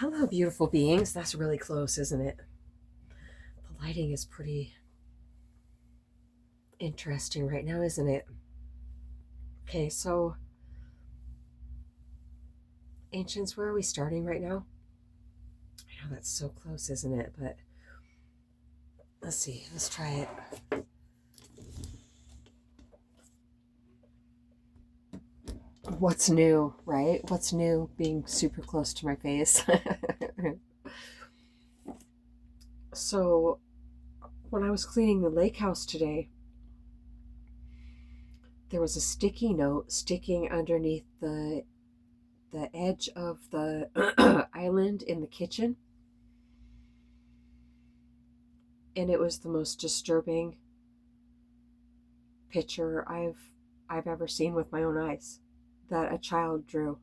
Hello, beautiful beings. That's really close, isn't it? The lighting is pretty interesting right now, isn't it? Okay, so, ancients, where are we starting right now? I know that's so close, isn't it? But let's see. Let's try it. What's new, right? What's new being super close to my face? So, when I was cleaning the lake house today, there was a sticky note sticking underneath the edge of the island in the kitchen, and it was the most disturbing picture I've ever seen with my own eyes that a child drew.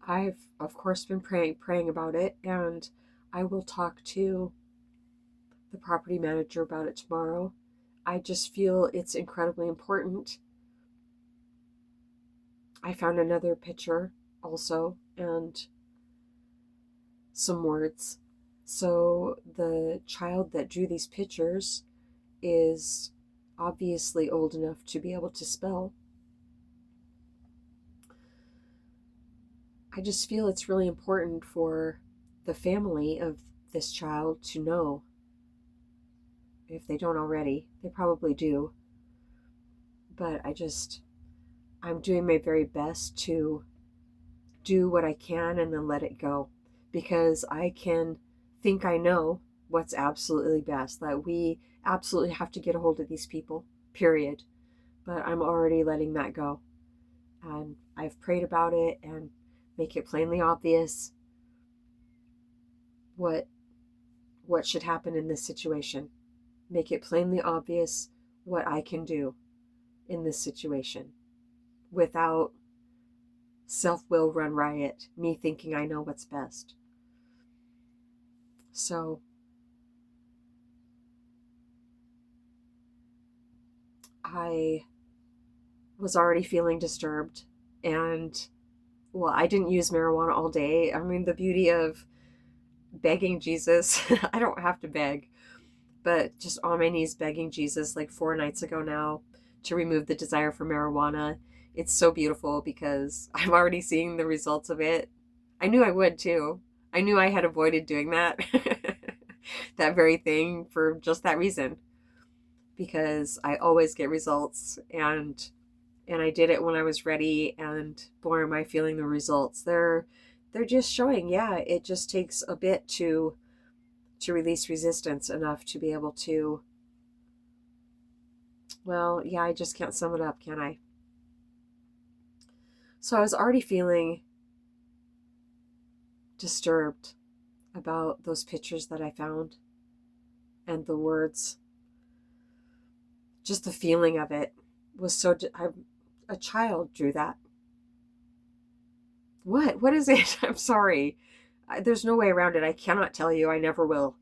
I've of course been praying about it, and I will talk to the property manager about it tomorrow. I just feel it's incredibly important. I found another picture also and some words. So the child that drew these pictures is obviously old enough to be able to spell. I just feel it's really important for the family of this child to know, if they don't already. They probably do. But I'm doing my very best to do what I can and then let it go. Because I can think I know what's absolutely best, that we absolutely have to get a hold of these people, period. But I'm already letting that go. And I've prayed about it and make it plainly obvious what should happen in this situation. Make it plainly obvious what I can do in this situation without self-will run riot, me thinking I know what's best. So I was already feeling disturbed, and well, I didn't use marijuana all day. I mean, the beauty of begging Jesus, I don't have to beg, but just on my knees begging Jesus like 4 nights ago now to remove the desire for marijuana. It's so beautiful because I'm already seeing the results of it. I knew I would too. I knew I had avoided doing that, that very thing for just that reason, because I always get results, and I did it when I was ready, and boy am I feeling the results. They're just showing, yeah, it just takes a bit to release resistance enough to be able to, well, yeah, I just can't sum it up, can I? So I was already feeling disturbed about those pictures that I found and the words. Just the feeling of it was so. A child drew that. What? What is it? I'm sorry. There's no way around it. I cannot tell you. I never will.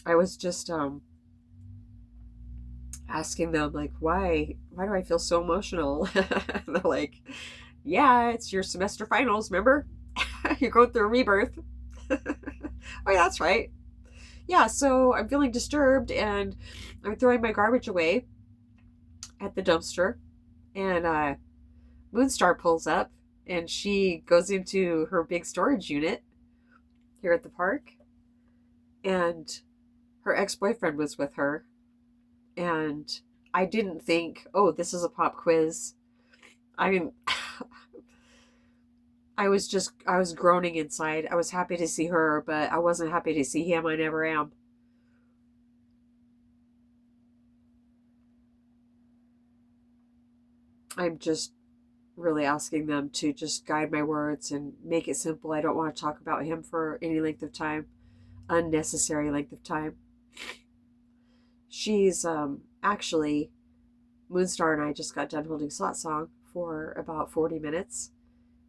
I was just asking them like, why do I feel so emotional? They're like, yeah, it's your semester finals, remember? You're going through a rebirth. Oh yeah, that's right. Yeah, so I'm feeling disturbed, and I'm throwing my garbage away at the dumpster, and Moonstar pulls up, and she goes into her big storage unit here at the park, and her ex-boyfriend was with her, and I didn't think, oh, this is a pop quiz. I mean, I was groaning inside. I was happy to see her, but I wasn't happy to see him. I never am. I'm just really asking them to just guide my words and make it simple. I don't want to talk about him for any length of time, unnecessary length of time. She's actually, Moonstar and I just got done holding satsang for about 40 minutes.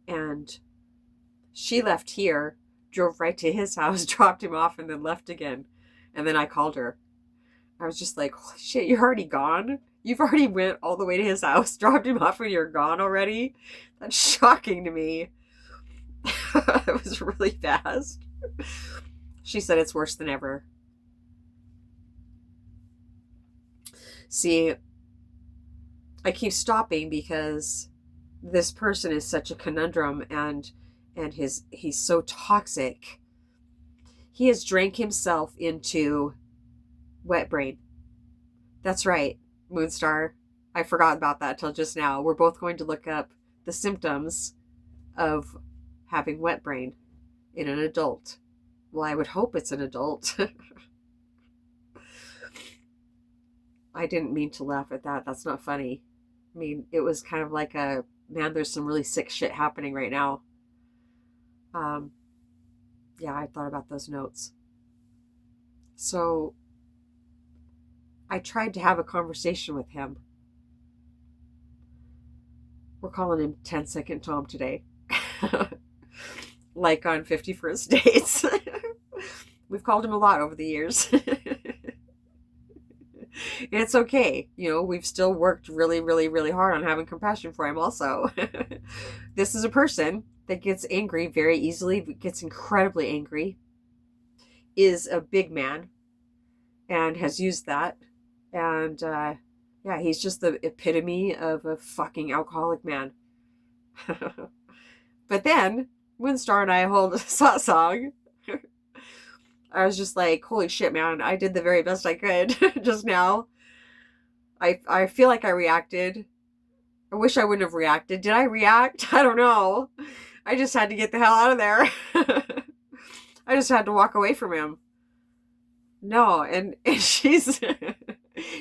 And she left here, drove right to his house, dropped him off, and then left again. And then I called her. I was just like, holy shit, you're already gone? You've already went all the way to his house, dropped him off, and you're gone already? That's shocking to me. It was really fast. She said it's worse than ever. See, I keep stopping because this person is such a conundrum, and he's so toxic. He has drank himself into wet brain. That's right, Moonstar. I forgot about that till just now. We're both going to look up the symptoms of having wet brain in an adult. Well, I would hope it's an adult. I didn't mean to laugh at that. That's not funny. I mean, it was kind of like a, man, there's some really sick shit happening right now. Yeah, I thought about those notes. So I tried to have a conversation with him. We're calling him 10-second Tom today. Like on 51st Dates. We've called him a lot over the years. It's okay. You know, we've still worked really, really, really hard on having compassion for him also. This is a person that gets angry very easily, gets incredibly angry, is a big man, and has used that. And yeah, he's just the epitome of a fucking alcoholic man. But then, Moonstar and I hold a satsang. I was just like, holy shit, man, I did the very best I could just now. I feel like I reacted. I wish I wouldn't have reacted. Did I react? I don't know. I just had to get the hell out of there. I just had to walk away from him. No, and she's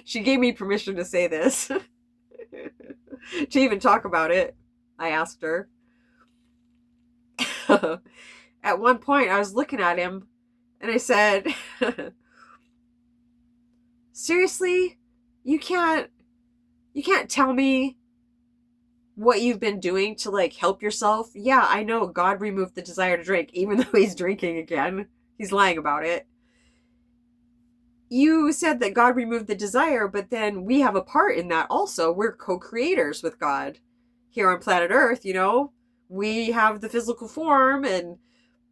she gave me permission to say this. To even talk about it. I asked her. At one point I was looking at him and I said, seriously, you can't tell me what you've been doing to like help yourself. Yeah, I know God removed the desire to drink, even though he's drinking again. He's lying about it. You said that God removed the desire, but then we have a part in that also. We're co-creators with God here on planet Earth, you know? We have the physical form, and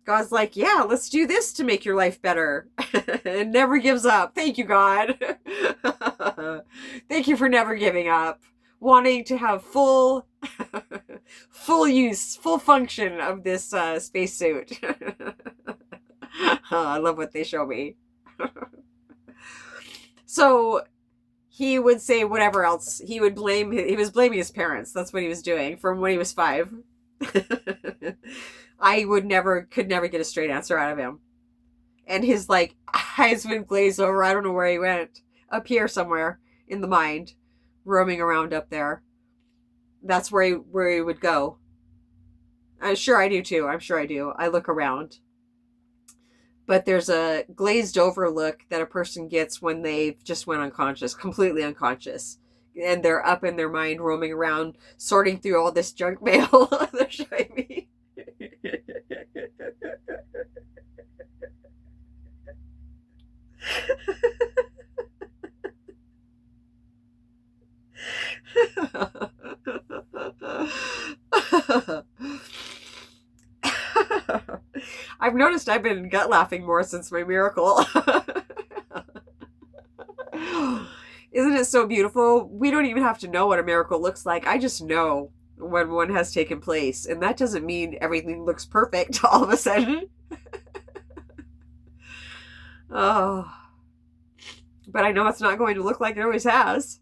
God's like, yeah, let's do this to make your life better. And never gives up. Thank you, God. Thank you for never giving up. Wanting to have full use, full function of this spacesuit. I love what they show me. So he would say whatever else. He was blaming his parents. That's what he was doing from when he was 5. I could never get a straight answer out of him. And his like eyes would glaze over. I don't know where he went. Up here somewhere in the mind, roaming around up there. That's where he would go. I'm sure I do too. I'm sure I do. I look around. But there's a glazed over look that a person gets when they've just went unconscious, completely unconscious. And they're up in their mind, roaming around, sorting through all this junk mail they're showing me. I've noticed I've been gut laughing more since my miracle. Isn't it so beautiful? We don't even have to know what a miracle looks like. I just know when one has taken place. And that doesn't mean everything looks perfect all of a sudden. Oh. But I know it's not going to look like it always has.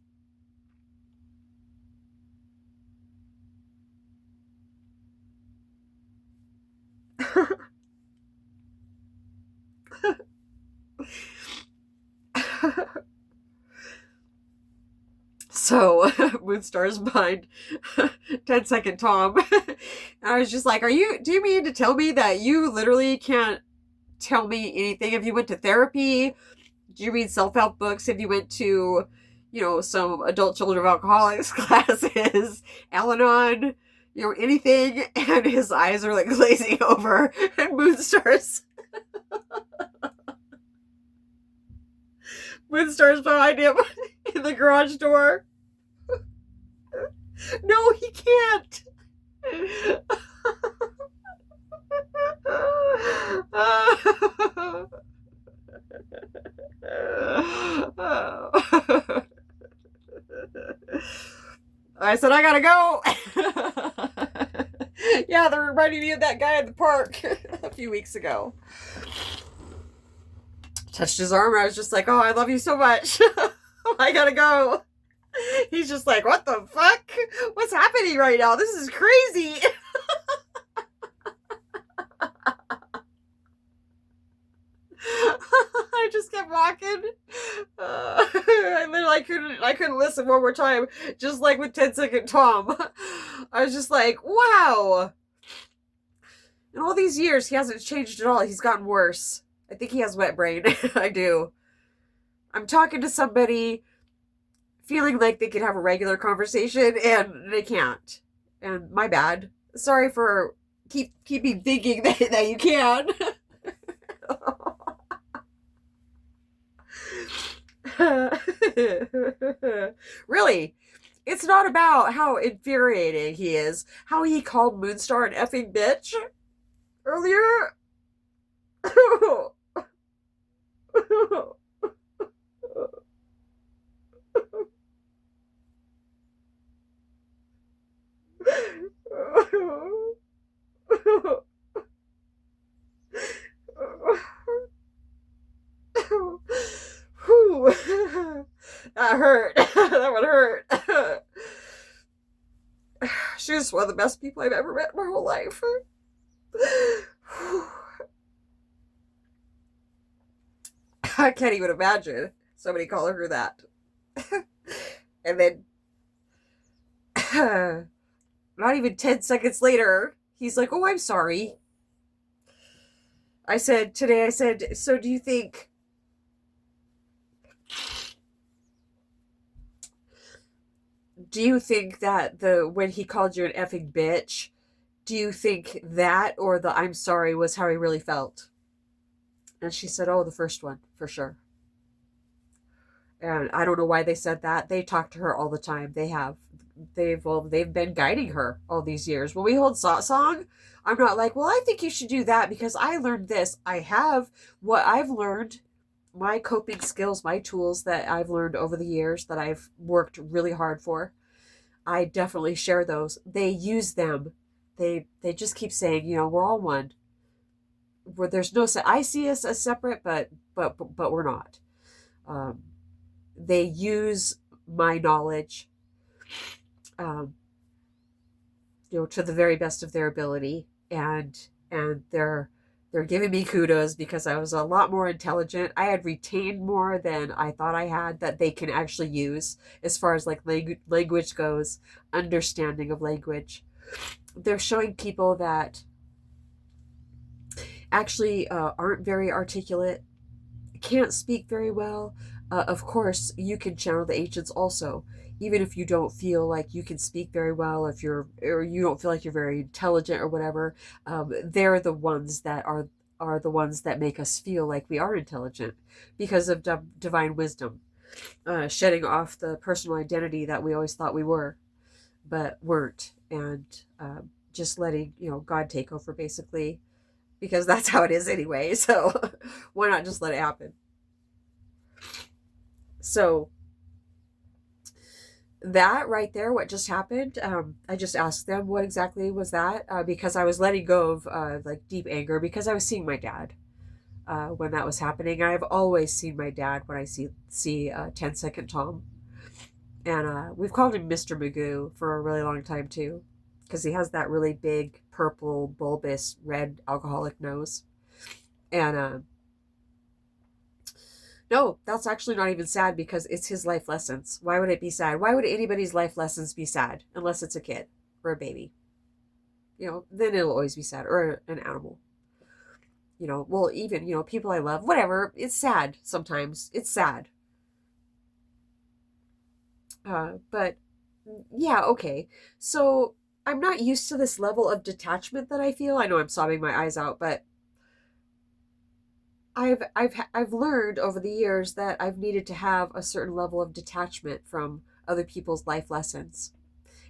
So Moonstar's behind 10-second Tom. And I was just like, do you mean to tell me that you literally can't tell me anything? If you went to therapy, do you read self-help books? If you went to, some adult children of alcoholics classes, Al-Anon, anything? And his eyes are like glazing over, and Moonstar's behind him in the garage door. No, he can't. I said, I gotta go. Yeah, they're reminding me of that guy at the park a few weeks ago. Touched his arm, and I was just like, oh, I love you so much. I gotta go. He's just like, what the fuck? What's happening right now? This is crazy. I just kept walking. I couldn't listen one more time. Just like with 10-second Tom. I was just like, wow. In all these years, he hasn't changed at all. He's gotten worse. I think he has wet brain. I do. I'm talking to somebody, feeling like they could have a regular conversation, and they can't. And my bad. Sorry for keeping thinking that you can. Really, it's not about how infuriating he is. How he called Moonstar an effing bitch earlier. That hurt. That would hurt. She was one of the best people I've ever met in my whole life. I can't even imagine somebody calling her that. And then, not even 10 seconds later, he's like, oh, I'm sorry. I said, so do you think that when he called you an effing bitch, do you think that or the I'm sorry was how he really felt? And she said, oh, the first one, for sure. And I don't know why they said that. They talk to her all the time. They've been guiding her all these years. When we hold satsang, I'm not like, well, I think you should do that because I learned this. I have what I've learned, my coping skills, my tools that I've learned over the years that I've worked really hard for. I definitely share those. They use them. They just keep saying, we're all one. Where there's no, I see us as separate, but we're not. They use my knowledge, to the very best of their ability, and they're giving me kudos because I was a lot more intelligent. I had retained more than I thought I had that they can actually use as far as like language goes, understanding of language. They're showing people that actually aren't very articulate, can't speak very well. Of course, you can channel the ancients also, even if you don't feel like you can speak very well, or you don't feel like you're very intelligent or whatever. They're the ones that are the ones that make us feel like we are intelligent because of divine wisdom, shedding off the personal identity that we always thought we were, but weren't, and just letting God take over basically. Because that's how it is anyway. So why not just let it happen? So that right there, what just happened, I just asked them what exactly was that, because I was letting go of like deep anger because I was seeing my dad when that was happening. I've always seen my dad when I see 10-second Tom. And we've called him Mr. Magoo for a really long time too, because he has that really big purple bulbous red alcoholic nose. And No, that's actually not even sad because it's his life lessons. Why would it be sad? Why would anybody's life lessons be sad unless it's a kid or a baby? Then it'll always be sad, or an animal. Well, even, people I love, whatever, it's sad sometimes. It's sad. But yeah, okay. So I'm not used to this level of detachment that I feel. I know I'm sobbing my eyes out, but I've learned over the years that I've needed to have a certain level of detachment from other people's life lessons.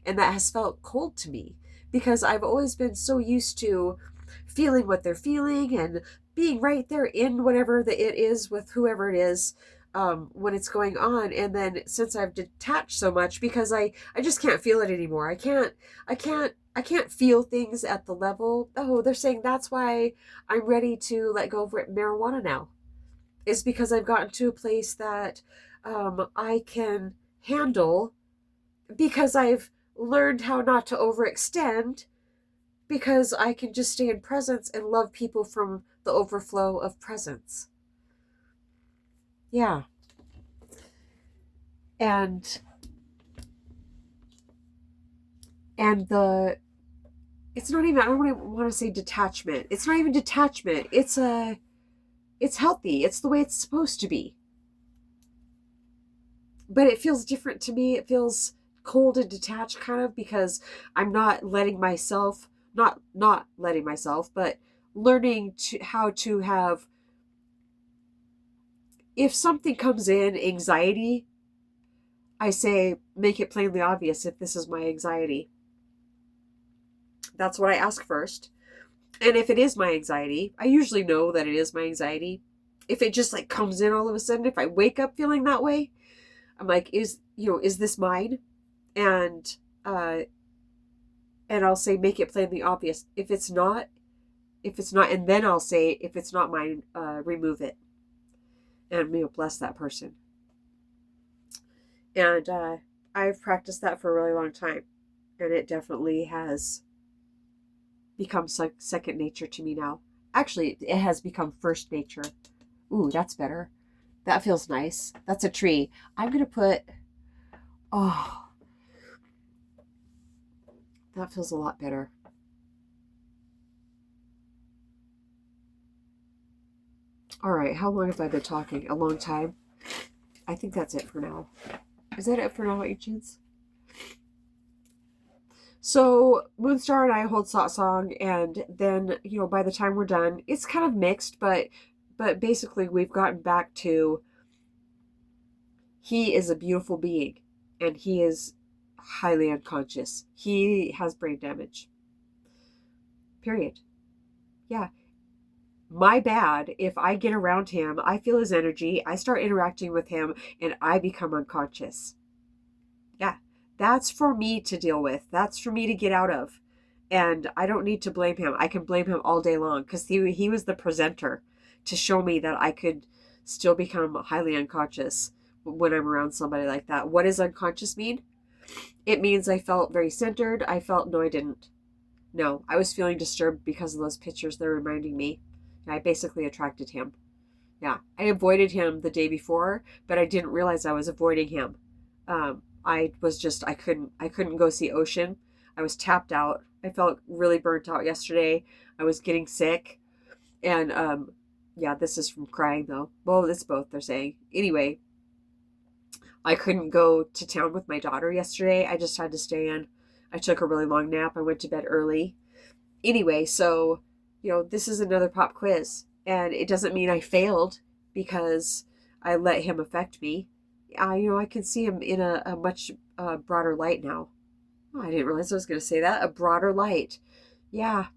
And that has felt cold to me because I've always been so used to feeling what they're feeling and being right there in whatever it is with whoever it is, when it's going on. And then since I've detached so much because I just can't feel it anymore. I can't feel things at the level. Oh, they're saying that's why I'm ready to let go of marijuana now, is because I've gotten to a place that I can handle, because I've learned how not to overextend, because I can just stay in presence and love people from the overflow of presence. Yeah. And the it's not even, I don't want to say detachment. It's not even detachment. It's healthy. It's the way it's supposed to be. But it feels different to me. It feels cold and detached kind of, because I'm not letting myself, not letting myself, but learning how to have, if something comes in anxiety, I say make it plainly obvious if this is my anxiety. That's what I ask first. And if it is my anxiety, I usually know that it is my anxiety. If it just like comes in all of a sudden, if I wake up feeling that way, I'm like, is this mine? And uh and I'll say make it plainly obvious. If it's not, and then I'll say if it's not mine, remove it, and bless that person. And I've practiced that for a really long time, and it definitely has become second nature to me now. Actually, it has become first nature. Ooh, that's better. That feels nice. That's a tree. I'm gonna put. Oh, that feels a lot better. All right, how long have I been talking? A long time. I think that's it for now. Is that it for now, ancients? So Moonstar and I hold satsang, and then by the time we're done, it's kind of mixed, but basically we've gotten back to, he is a beautiful being, and he is highly unconscious. He has brain damage. Period. Yeah. My bad. If I get around him, I feel his energy, I start interacting with him, and I become unconscious. Yeah. That's for me to deal with. That's for me to get out of. And I don't need to blame him. I can blame him all day long because he was the presenter to show me that I could still become highly unconscious when I'm around somebody like that. What does unconscious mean? It means I felt very centered. No, I didn't. No, I was feeling disturbed because of those pictures they're reminding me. I basically attracted him. Yeah, I avoided him the day before, but I didn't realize I was avoiding him. I couldn't go see Ocean. I was tapped out. I felt really burnt out yesterday. I was getting sick, and yeah, this is from crying though. Well, it's both, they're saying. Anyway, I couldn't go to town with my daughter yesterday. I just had to stay in. I took a really long nap. I went to bed early. Anyway, so this is another pop quiz, and it doesn't mean I failed because I let him affect me. I can see him in a much broader light now. Oh, I didn't realize I was going to say that. A broader light. Yeah,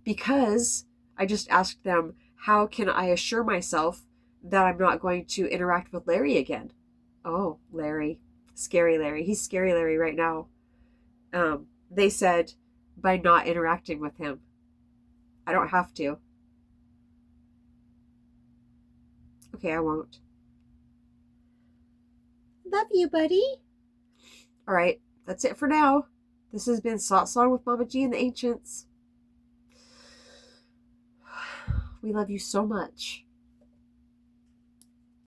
because I just asked them, how can I assure myself that I'm not going to interact with Larry again? Oh, Larry. Scary Larry. He's scary Larry right now. They said by not interacting with him. I don't have to. Okay, I won't. Love you, buddy. All right, that's it for now. This has been Satsang with Mama G and the Ancients. We love you so much.